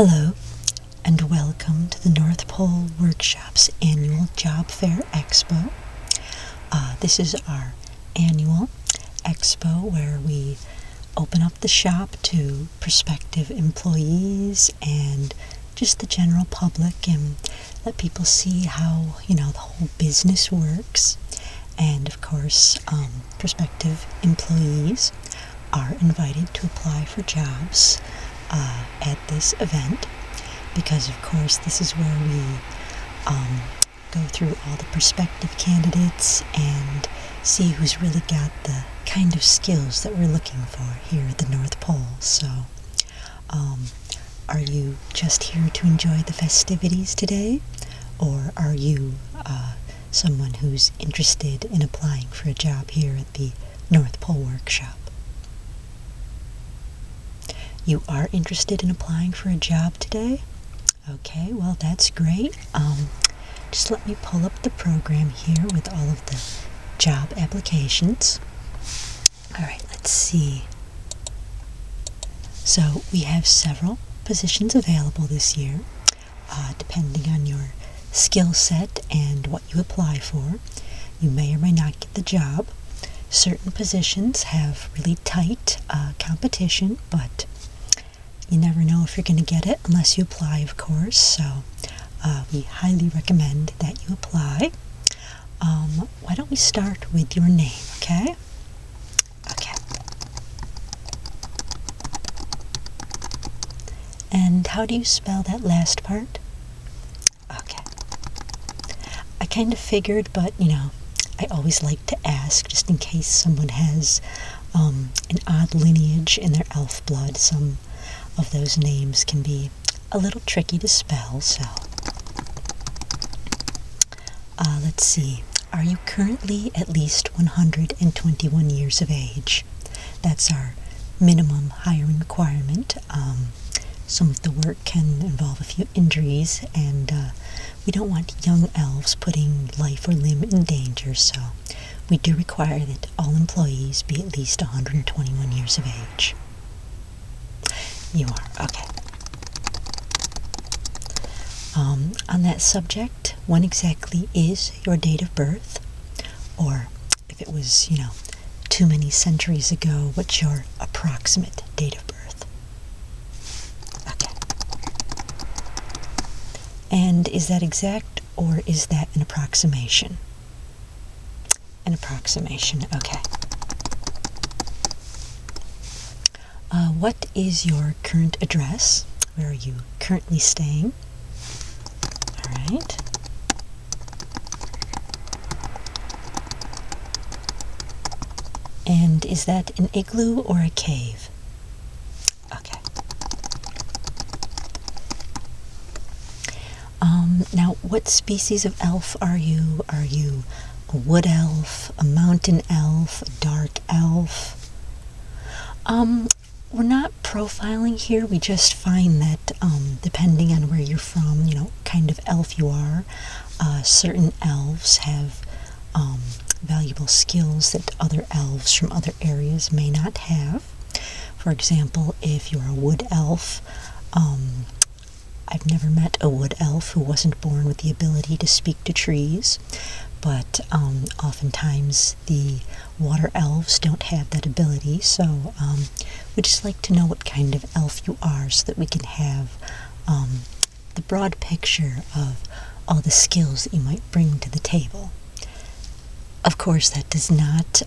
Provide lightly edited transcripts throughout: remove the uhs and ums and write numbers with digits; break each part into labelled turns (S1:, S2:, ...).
S1: Hello, and welcome to the North Pole Workshop's annual Job Fair Expo. This is our annual expo where we open up the shop to prospective employees and just the general public and let people see how, the whole business works. And of course, prospective employees are invited to apply for jobs at this event, because of course this is where we go through all the prospective candidates and see who's really got the kind of skills that we're looking for here at the North Pole. So are you just here to enjoy the festivities today, or are you someone who's interested in applying for a job here at the North Pole Workshop? You are interested in applying for a job today? Okay, well that's great. Just let me pull up the program here with all of the job applications. Alright, let's see. So we have several positions available this year, depending on your skill set and what you apply for. You may or may not get the job. Certain positions have really tight competition, but you never know if you're going to get it unless you apply, of course, so we highly recommend that you apply. Why don't we start with your name, okay? Okay. And how do you spell that last part? Okay. I kind of figured, but, I always like to ask, just in case someone has an odd lineage in their elf blood. Some of those names can be a little tricky to spell, so let's see. Are you currently at least 121 years of age? That's our minimum hiring requirement. Some of the work can involve a few injuries, and we don't want young elves putting life or limb in danger, so we do require that all employees be at least 121 years of age. You are, okay. On that subject, when exactly is your date of birth? Or if it was, too many centuries ago, what's your approximate date of birth? Okay. And is that exact, or is that an approximation? An approximation, okay. What is your current address? Where are you currently staying? Alright. And is that an igloo or a cave? Okay. Now, what species of elf are you? Are you a wood elf, a mountain elf, a dark elf? We're not profiling here. We just find that depending on where you're from, kind of elf you are, certain elves have valuable skills that other elves from other areas may not have. For example, if you're a wood elf, I've never met a wood elf who wasn't born with the ability to speak to trees, but oftentimes the water elves don't have that ability, so we'd just like to know what kind of elf you are so that we can have the broad picture of all the skills that you might bring to the table. Of course, that does not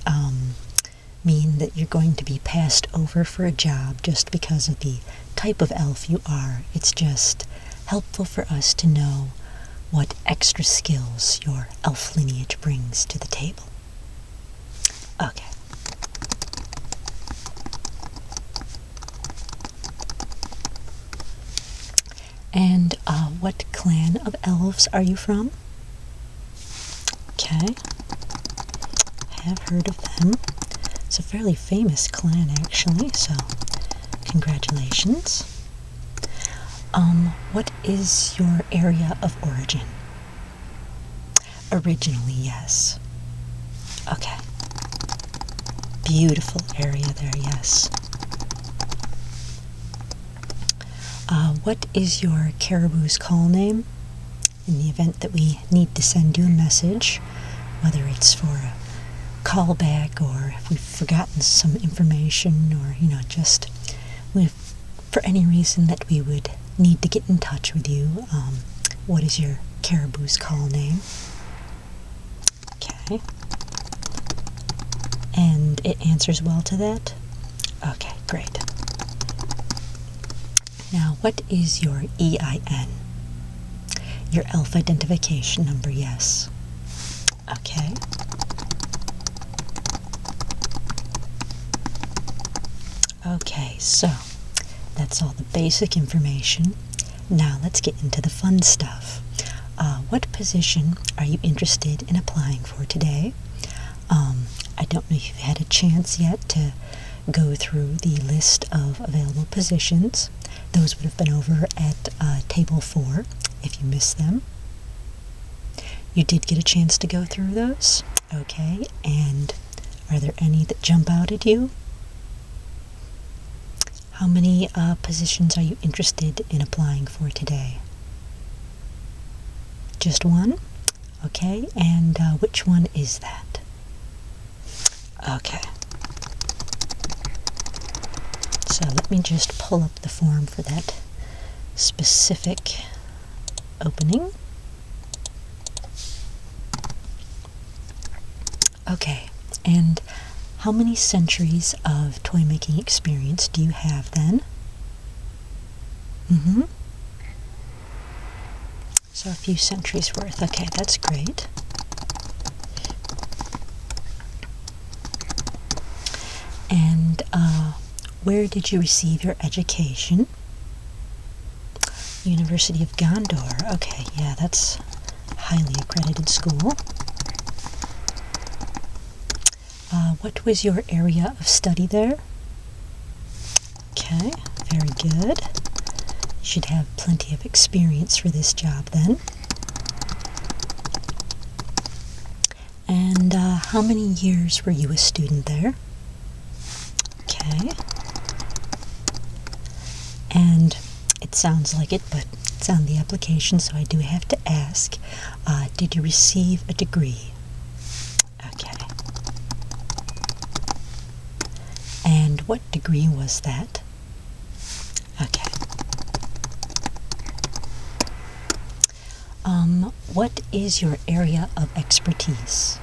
S1: mean that you're going to be passed over for a job just because of the type of elf you are. It's just helpful for us to know what extra skills your elf lineage brings to the table. Okay. And what clan of elves are you from? Okay. I have heard of them. It's a fairly famous clan, actually, so congratulations. What is your area of origin? Originally, yes. Okay. Beautiful area there, yes. What is your caribou's call name? In the event that we need to send you a message, whether it's for a callback or if we've forgotten some information or, just for any reason that we would need to get in touch with you, what is your caribou's call name? Okay. And it answers well to that? Okay, great. Now, what is your EIN? Your elf identification number, yes. Okay. Okay, so that's all the basic information. Now let's get into the fun stuff. What position are you interested in applying for today? I don't know if you've had a chance yet to go through the list of available positions. Those would have been over at Table 4 if you missed them. You did get a chance to go through those? Okay, and are there any that jump out at you? How many positions are you interested in applying for today? Just one? Okay, and which one is that? Okay. So let me just pull up the form for that specific opening. Okay, and how many centuries of toy making experience do you have then? So a few centuries worth. Okay, that's great. And where did you receive your education? University of Gondor. Okay, yeah, that's a highly accredited school. What was your area of study there? Okay, very good. You should have plenty of experience for this job then. And how many years were you a student there? Okay. And it sounds like it, but it's on the application, so I do have to ask, did you receive a degree? Okay. And what degree was that? Okay. What is your area of expertise?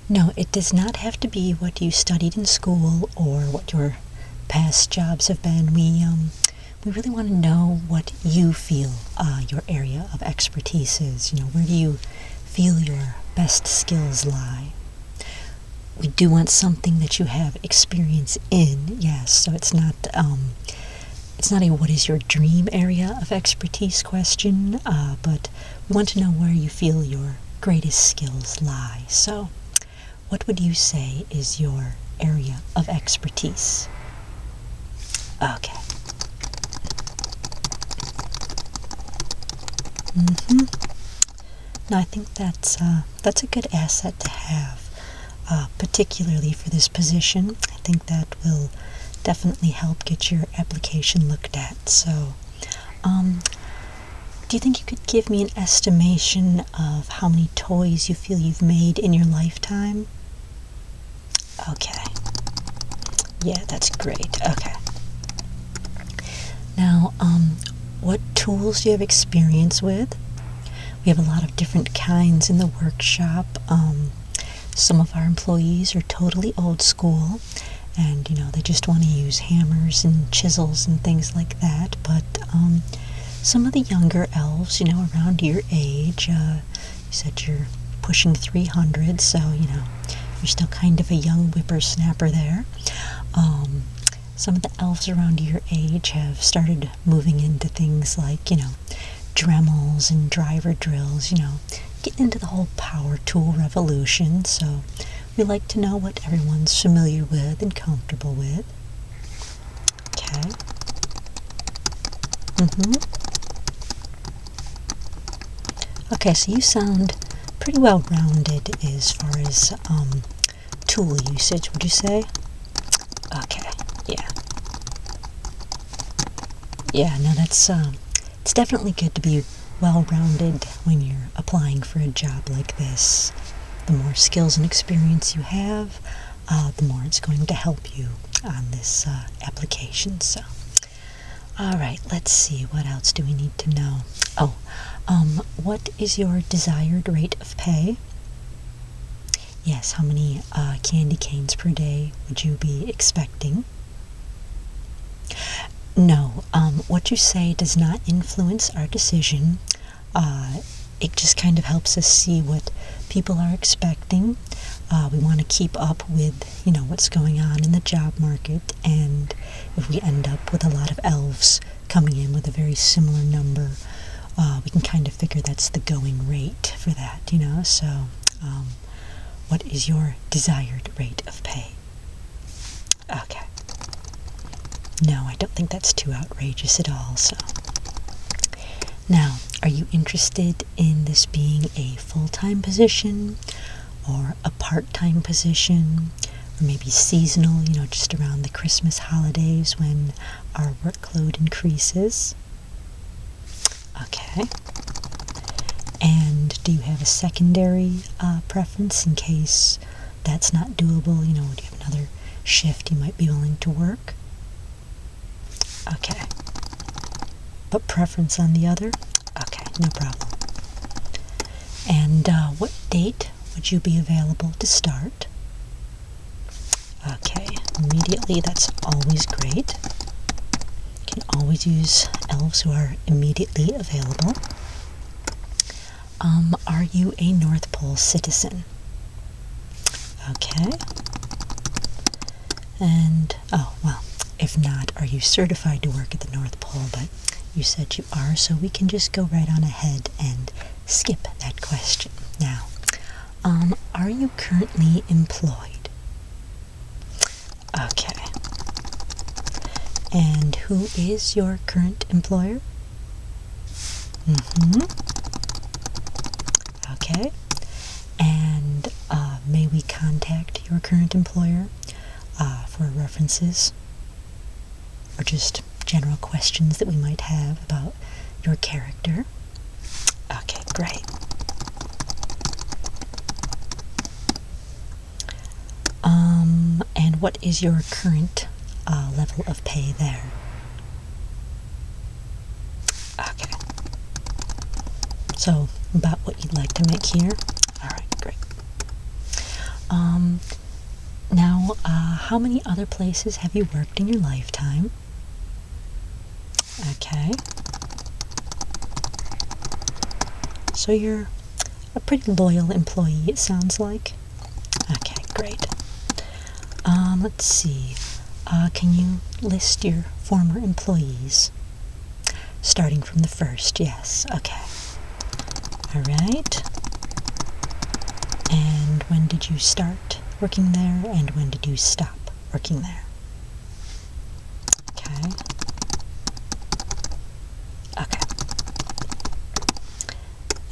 S1: No, it does not have to be what you studied in school or what your past jobs have been. We really want to know what you feel your area of expertise is. Where do you feel your best skills lie? We do want something that you have experience in, yes, so it's not a what is your dream area of expertise question, but we want to know where you feel your greatest skills lie. So, what would you say is your area of expertise? Okay. Now, I think that's a good asset to have, particularly for this position. I think that will definitely help get your application looked at. So, do you think you could give me an estimation of how many toys you feel you've made in your lifetime? Okay. Yeah, that's great. Okay. Now, what tools do you have experience with? We have a lot of different kinds in the workshop. Some of our employees are totally old school, and they just want to use hammers and chisels and things like that. But some of the younger elves, around your age, you said you're pushing 300, so you're still kind of a young whippersnapper there. Some of the elves around your age have started moving into things like, Dremels and driver drills, getting into the whole power tool revolution. So we like to know what everyone's familiar with and comfortable with. Okay. Okay, so you sound pretty well rounded as far as tool usage, would you say? Okay, yeah. Yeah, no, it's definitely good to be well-rounded when you're applying for a job like this. The more skills and experience you have, the more it's going to help you on this application. So, all right, let's see. What else do we need to know? Oh, what is your desired rate of pay? Yes, how many candy canes per day would you be expecting? No, what you say does not influence our decision. It just kind of helps us see what people are expecting. We want to keep up with, what's going on in the job market, and if we end up with a lot of elves coming in with a very similar number, we can kind of figure that's the going rate for that, So, what is your desired rate of pay? Okay. No, I don't think that's too outrageous at all, so. Now, are you interested in this being a full-time position, or a part-time position, or maybe seasonal, just around the Christmas holidays when our workload increases? Okay. And do you have a secondary preference in case that's not doable? Do you have another shift you might be willing to work? Okay. But preference on the other? Okay, no problem. And what date would you be available to start? Okay, immediately, that's always great. You can always use elves who are immediately available. Are you a North Pole citizen? Okay. And, if not, are you certified to work at the North Pole? But you said you are, so we can just go right on ahead and skip that question. Now, are you currently employed? Okay. And who is your current employer? Okay. And may we contact your current employer for references or just general questions that we might have about your character? Okay, great. And what is your current level of pay there? Okay. So, about what you'd like to make here? Alright, great. Now, how many other places have you worked in your lifetime? Okay. So you're a pretty loyal employee, it sounds like. Okay, great. Let's see. Can you list your former employees? Starting from the first, yes. Okay. Alright. And when did you start working there, and when did you stop working there? Okay. Okay.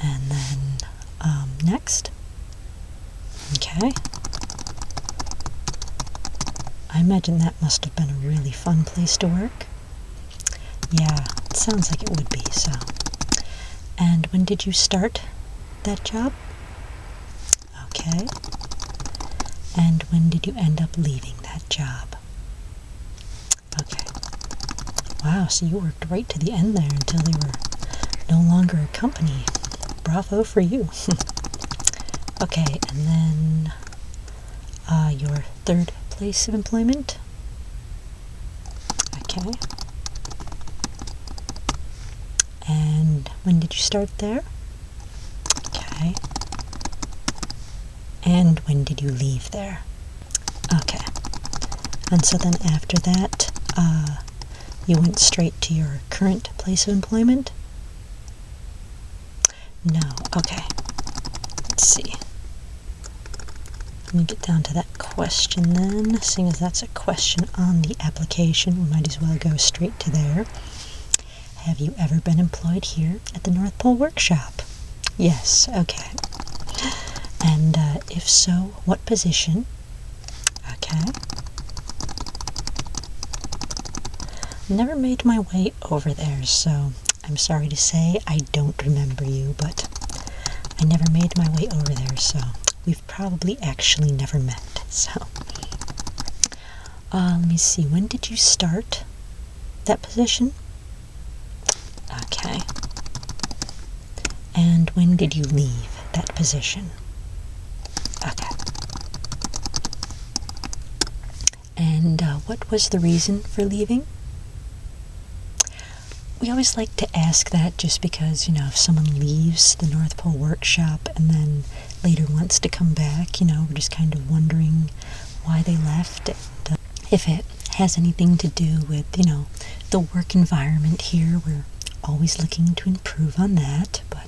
S1: And then, next. Okay. I imagine that must have been a really fun place to work. Yeah, it sounds like it would be, so. And when did you start that job? Okay. And when did you end up leaving that job? Okay. Wow, so you worked right to the end there until they were no longer a company. Bravo for you. Okay, and then your third place of employment? Okay. And when did you start there? Okay. And when did you leave there? Okay. And so then after that, you went straight to your current place of employment? No. Okay. Let's see. Let me get down to that question then. Seeing as that's a question on the application, we might as well go straight to there. Have you ever been employed here at the North Pole Workshop? Yes. Okay. And if so, what position? Okay. never made my way over there, so I'm sorry to say I don't remember you, but I never made my way over there, so we've probably actually never met. So, let me see, when did you start that position? Okay. And when did you leave that position? Okay. And what was the reason for leaving? We always like to ask that just because, if someone leaves the North Pole workshop and then later wants to come back, we're just kind of wondering why they left. And, if it has anything to do with, the work environment here, we're always looking to improve on that. But,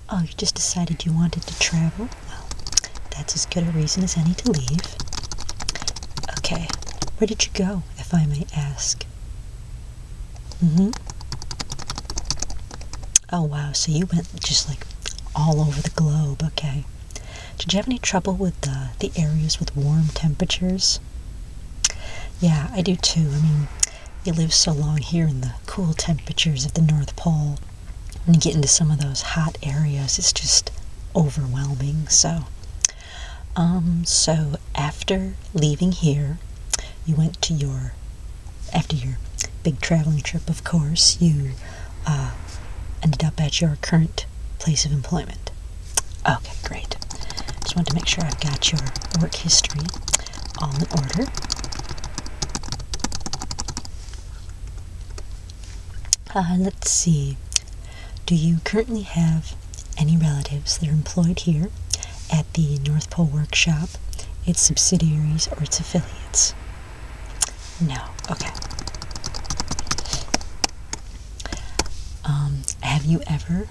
S1: oh, you just decided you wanted to travel? Well, that's as good a reason as any to leave. Okay, where did you go, if I may ask? Oh, wow, so you went just like all over the globe, okay. Did you have any trouble with the areas with warm temperatures? Yeah, I do too. I mean, you live so long here in the cool temperatures of the North Pole. When you get into some of those hot areas, it's just overwhelming. So after leaving here, you went to after your big traveling trip, of course, you ended up at your current place of employment. Okay, great. Just wanted to make sure I've got your work history all in order. Let's see. Do you currently have any relatives that are employed here at the North Pole Workshop, its subsidiaries, or its affiliates? No. Okay. Have you ever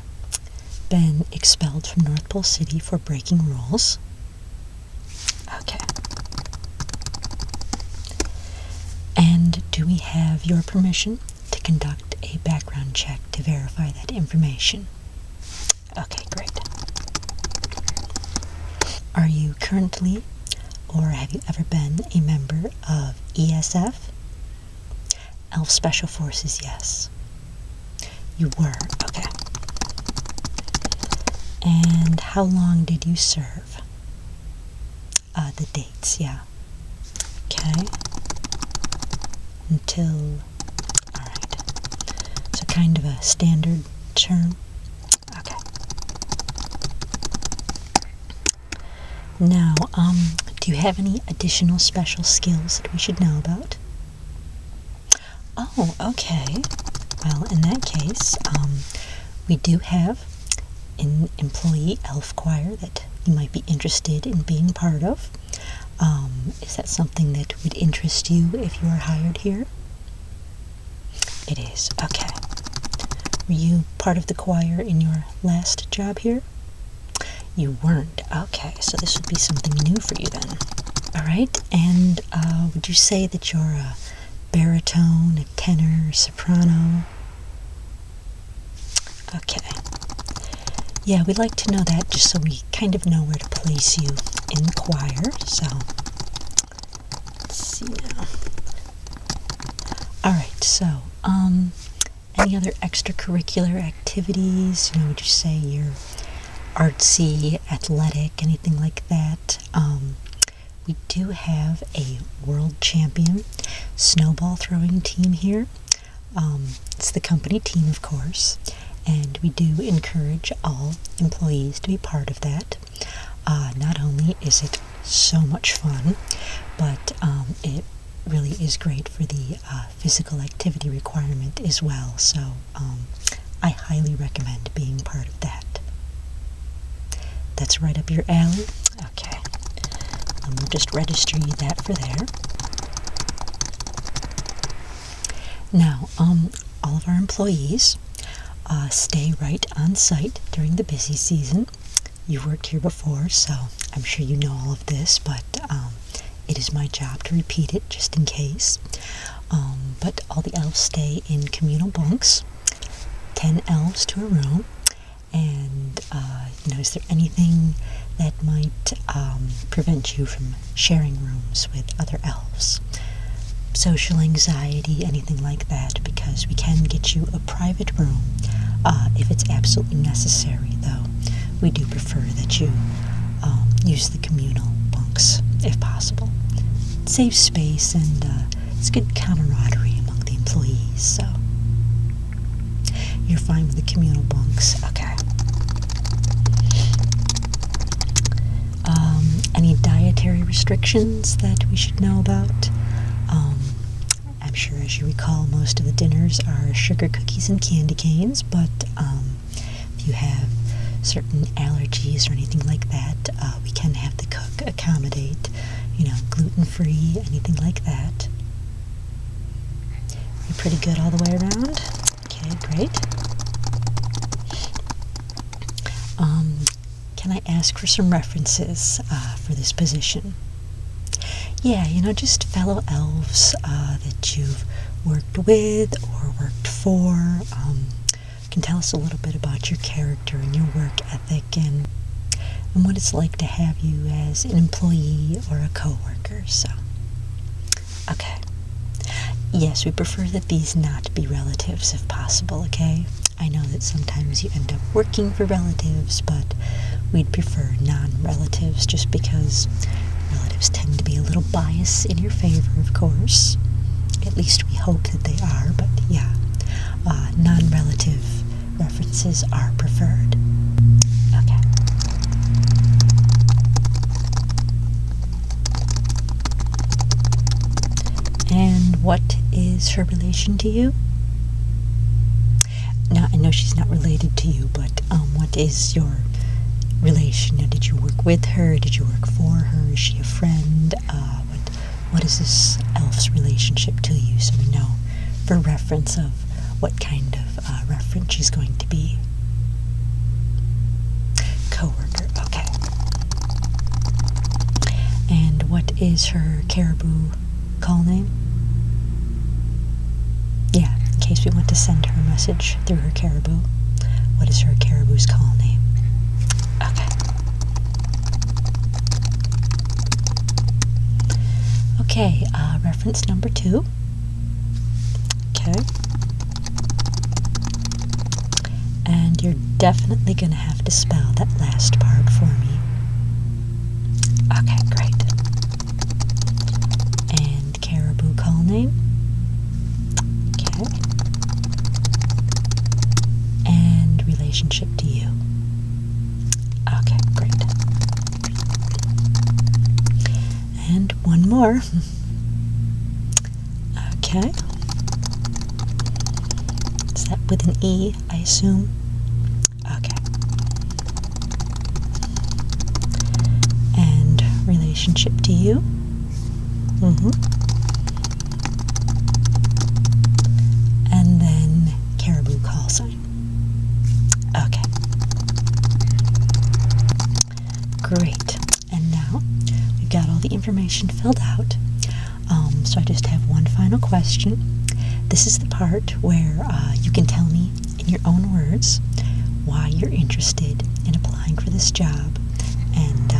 S1: been expelled from North Pole City for breaking rules? Okay. And do we have your permission to conduct a background check to verify that information? Okay, great. Are you currently, or have you ever been, a member of ESF? Elf Special Forces, yes. You were, okay. And how long did you serve? The dates, yeah. Okay. Until, alright. So kind of a standard term. Okay. Now, do you have any additional special skills that we should know about? Oh, okay. Well, in that case, we do have an employee elf choir that you might be interested in being part of. Is that something that would interest you if you are hired here? It is, okay. Were you part of the choir in your last job here? You weren't, okay, so this would be something new for you then. Alright, and would you say that you're a baritone, a tenor, soprano? Okay. Yeah, we'd like to know that just so we kind of know where to place you in the choir. So, let's see now. Alright, so, any other extracurricular activities? Would you say you're artsy, athletic, anything like that? We do have a world champion snowball throwing team here. It's the company team, of course, and we do encourage all employees to be part of that. Not only is it so much fun, but it really is great for the physical activity requirement as well, so I highly recommend being part of that. That's right up your alley? Okay. We'll just register you that for there. Now, all of our employees stay right on site during the busy season. You've worked here before, so I'm sure you know all of this, but it is my job to repeat it just in case. But all the elves stay in communal bunks, 10 elves to a room, and is there anything that might prevent you from sharing rooms with other elves? social anxiety, anything like that, because we can get you a private room if it's absolutely necessary, though we do prefer that you use the communal bunks if possible. It saves space and it's good camaraderie among the employees, so you're fine with the communal bunks. Okay. Any dietary restrictions that we should know about? I'm sure, as you recall, most of the dinners are sugar cookies and candy canes, but if you have certain allergies or anything like that, we can have the cook accommodate, gluten-free, anything like that. You're pretty good all the way around? Okay, great. Can I ask for some references for this position? Yeah, just fellow elves that you've worked with or worked for. Can tell us a little bit about your character and your work ethic and what it's like to have you as an employee or a co-worker. So, okay. Yes, we prefer that these not be relatives if possible, okay? I know that sometimes you end up working for relatives, but we'd prefer non-relatives just because relatives tend to be a little biased in your favor, of course. At least we hope that they are, but yeah, non-relative references are preferred. Okay. And what is her relation to you? Now, I know she's not related to you, but what is your relation? Now, did you work with her? Did you work for her? Is she a friend? What is this elf's relationship to you, so we know for reference of what kind of reference she's going to be? Co-worker, okay. And what is her caribou call name? Yeah, in case we want to send her a message through her caribou. What is her caribou's call name? Okay. Okay, reference number 2. Okay. And you're definitely going to have to spell that last part for me. Okay, great. And caribou call name. Okay. And relationship to you. Okay, great. And one more. Okay. Is that with an E, I assume? Okay. And relationship to you? Mm-hmm. And then caribou call sign. Okay. Great. And now we've got all the information filled out. So I just have one final question. This is the part where you can tell me in your own words why you're interested in applying for this job and,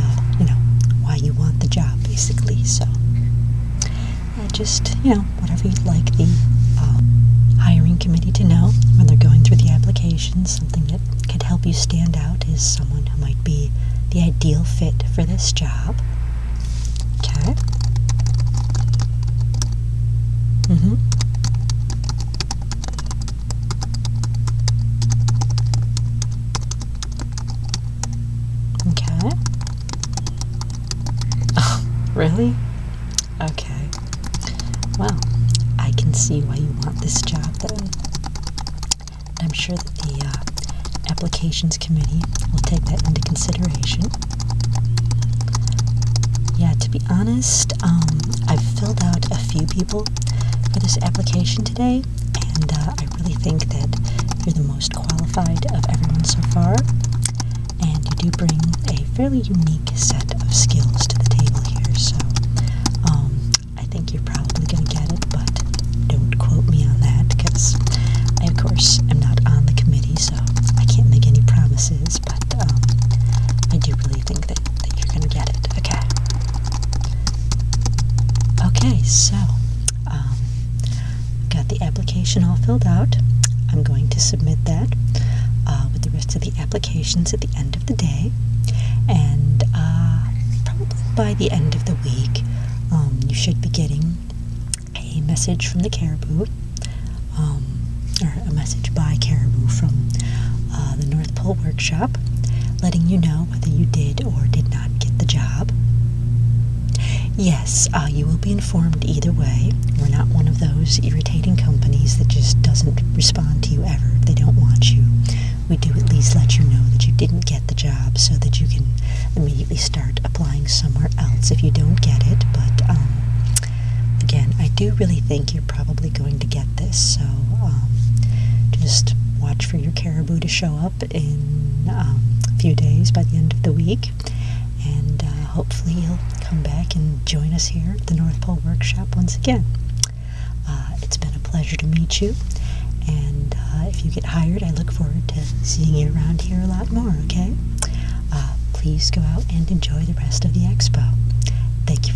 S1: why you want the job, basically. So just, whatever you'd like the hiring committee to know when they're going through the applications. Something that could help you stand out is someone who might be the ideal fit for this job. Okay. Mm-hmm. Okay. Oh, really? Okay. Well, I can see why you want this job then. And I'm sure that the applications committee will take that into consideration. Yeah, to be honest, I've filled out a few people for this application today, and I really think that you're the most qualified of everyone so far, and you do bring a fairly unique set of skills to the table here, so I think you're probably going to get it, but don't quote me on that, because I, of course, am not on the committee, so I can't make any promises, but I do really think that you're going to get it. Okay. Okay, so filled out. I'm going to submit that with the rest of the applications at the end of the day, and probably by the end of the week, you should be getting a message from the Caribou, or a message by Caribou from the North Pole Workshop, letting you know whether you did or did not get the job. Yes, you will be informed either way. We're not one of those irritating companies that just doesn't respond to you ever if they don't want you. We do at least let you know that you didn't get the job so that you can immediately start applying somewhere else if you don't get it. But again, I do really think you're probably going to get this, so just watch for your Caribou to show up in a few days by the end of the week, and hopefully you'll come back and join us here at the North Pole Workshop once again. It's been a pleasure to meet you, and if you get hired, I look forward to seeing you around here a lot more, okay? Please go out and enjoy the rest of the expo. Thank you